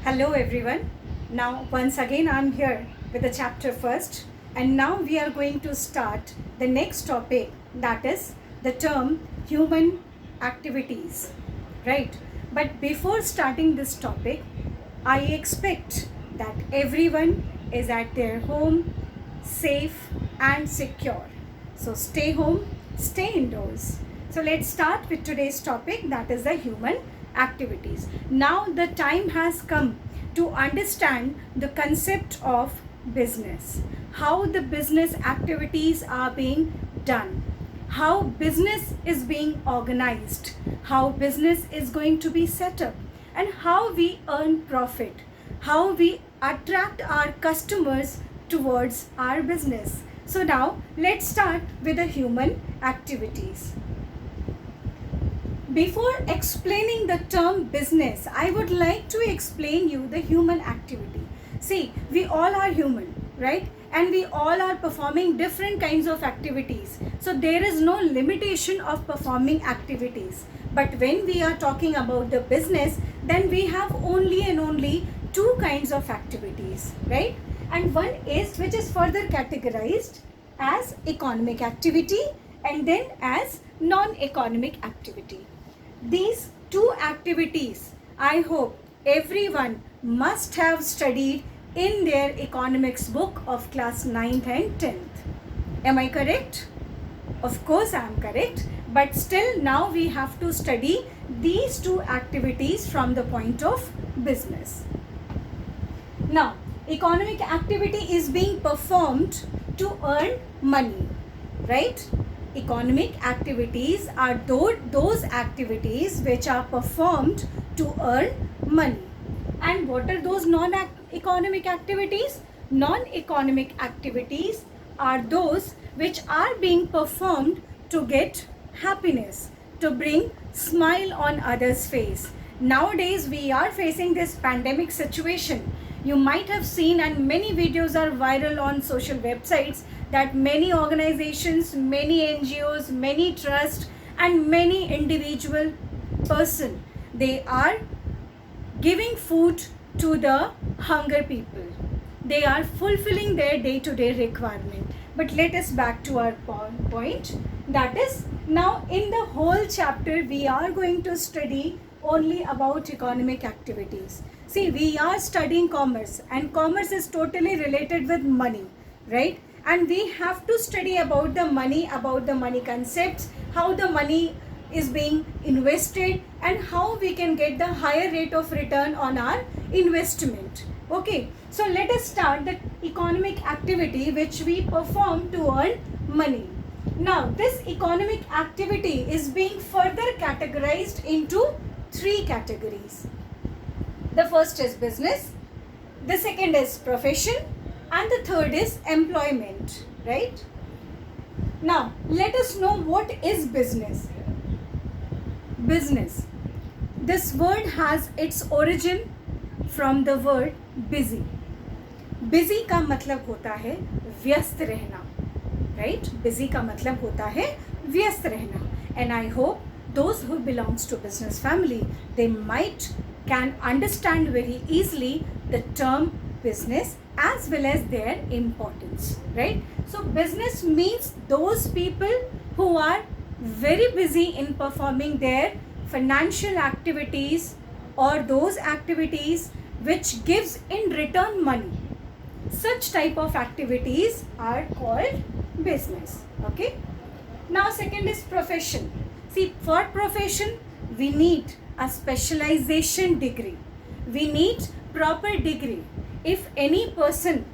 Hello everyone. Now once again I'm here with the chapter first, and now we are going to start the next topic, that is the term human activities. Right? But before starting this topic, I expect that everyone is at their home, safe and secure. So stay home, stay indoors. So let's start with today's topic, that is the human activities. Now the time has come to understand the concept of business, how the business activities are being done, how business is being organized, how business is going to be set up, and how we earn profit, how we attract our customers towards our business. So now let's start with the human activities. Before explaining the term business, I would like to explain you the human activity. See, we all are human, right? And we all are performing different kinds of activities. So there is no limitation of performing activities. But when we are talking about the business, then we have only and only two kinds of activities, right? And one is which is further categorized as economic activity and then as non-economic activity. These two activities, I hope everyone must have studied in their economics book of class 9th and 10th. Am I correct? Of course I am correct, but still now we have to study these two activities from the point of business. Now, economic activity is being performed to earn money, right? Economic activities are those activities which are performed to earn money. And what are those non-economic activities? Non-economic activities are those which are being performed to get happiness, to bring smile on others' face. Nowadays we are facing this pandemic situation. You might have seen, and many videos are viral on social websites, that many organizations, many NGOs, many trusts and many individual person, they are giving food to the hunger people. They are fulfilling their day-to-day requirement. But let us back to our point. That is, now in the whole chapter we are going to study only about economic activities. See, we are studying commerce, and commerce is totally related with money, right? And we have to study about the money concepts, how the money is being invested, and how we can get the higher rate of return on our investment. Okay, so let us start the economic activity which we perform to earn money. Now, this economic activity is being further categorized into three categories. The first is business, the second is profession, and the third is employment, right? Now, let us know what is business. Business. This word has its origin from the word busy. Busy का मतलब होता है व्यस्त रहना, right? Busy का मतलब होता है व्यस्त रहना. And I hope those who belongs to business family, they can understand very easily the term business as well as their importance, right? So business means those people who are very busy in performing their financial activities or those activities which gives in return money. Such type of activities are called business. Okay. Now second is profession. See, for profession we need a specialization degree. We need proper degree. If any person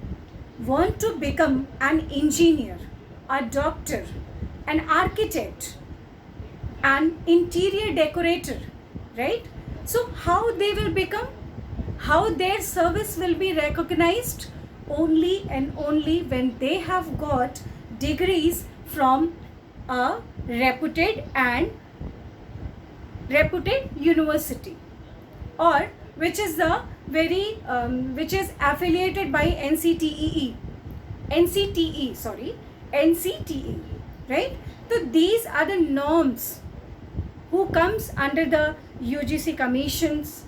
want to become an engineer, a doctor, an architect, an interior decorator, right? So how they will become? How their service will be recognized? Only and only when they have got degrees from a reputed university, or which is the which is affiliated by NCTE, right? So these are the norms who comes under the UGC commissions,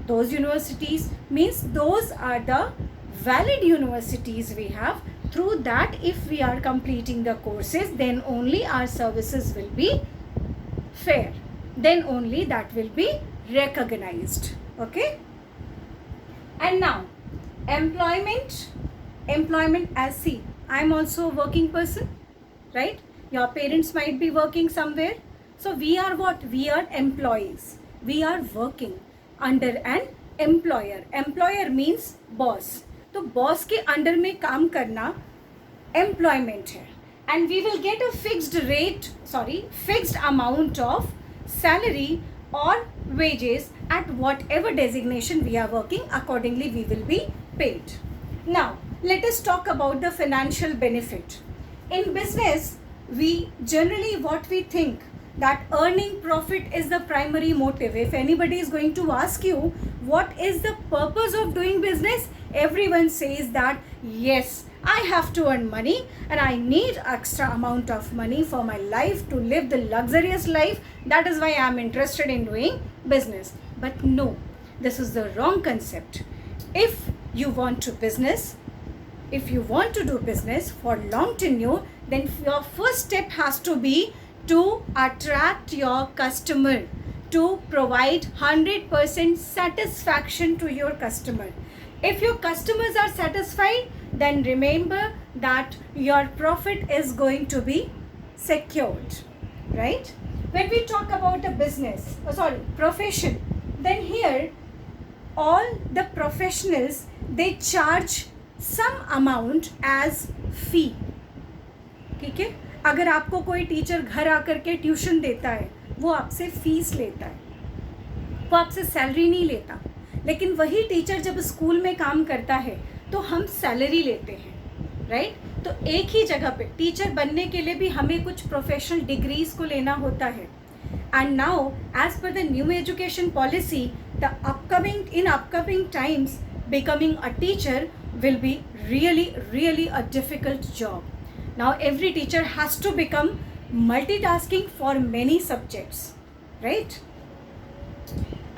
Those universities means those are the valid universities we have. Through that, if we are completing the courses, then only our services will be fair. Then only that will be recognized. Okay. And now, employment as, see, I'm also a working person, right? Your parents might be working somewhere. So we are what? We are employees. We are working under an employer. Employer means boss. तो boss के under में काम करना employment है, and we will get a fixed amount of salary और wages at whatever designation we are working. Accordingly we will be paid. Now let us talk about the financial benefit. In business, we generally what we think that earning profit is the primary motive. If anybody is going to ask you what is the purpose of doing business, everyone says that yes, I have to earn money and I need extra amount of money for my life to live the luxurious life. That is why I am interested in doing business. But no, this is the wrong concept. If you want to do business for long tenure, then your first step has to be to attract your customer, to provide 100% satisfaction to your customer. If your customers are satisfied, then remember that your profit is going to be secured, right? When we talk about a profession, then here all the professionals, they charge some amount as fee. ठीक है, अगर आपको कोई teacher घर आकर के tuition देता है, वो आपसे फीस लेता है, वो आपसे सैलरी नहीं लेता. लेकिन वही टीचर जब स्कूल में काम करता है तो हम सैलरी लेते हैं, राइट? तो एक ही जगह पे टीचर बनने के लिए भी हमें कुछ प्रोफेशनल डिग्रीज को लेना होता है. And now as per the new education policy, the upcoming times becoming a teacher will be really a difficult job. Now every teacher has to become multitasking for many subjects, right?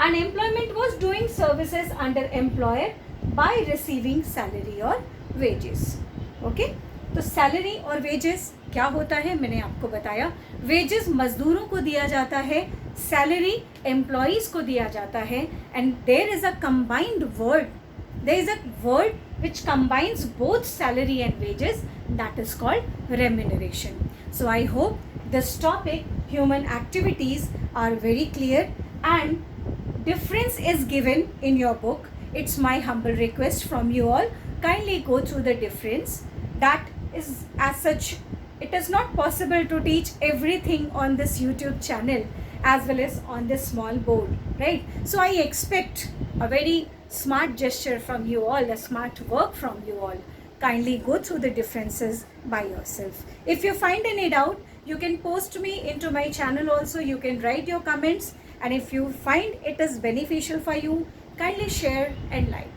Unemployment was doing services under employer by receiving salary or wages. Okay? तो salary और wages क्या होता है मैंने आपको बताया. Wages मजदूरों को दिया जाता है, सैलरी एम्प्लॉइज को दिया जाता है, and there is a word which combines both salary and wages, that is called remuneration. So I hope this topic, human activities, are very clear and difference is given in your book. It's my humble request from you all, kindly go through the difference. That is, as such, it is not possible to teach everything on this YouTube channel as well as on this small board, right? So I expect a very smart gesture from you all, a smart work from you all. Kindly go through the differences by yourself. If you find any doubt, you can post me into my channel also. You can write your comments, and if you find it is beneficial for you, kindly share and like.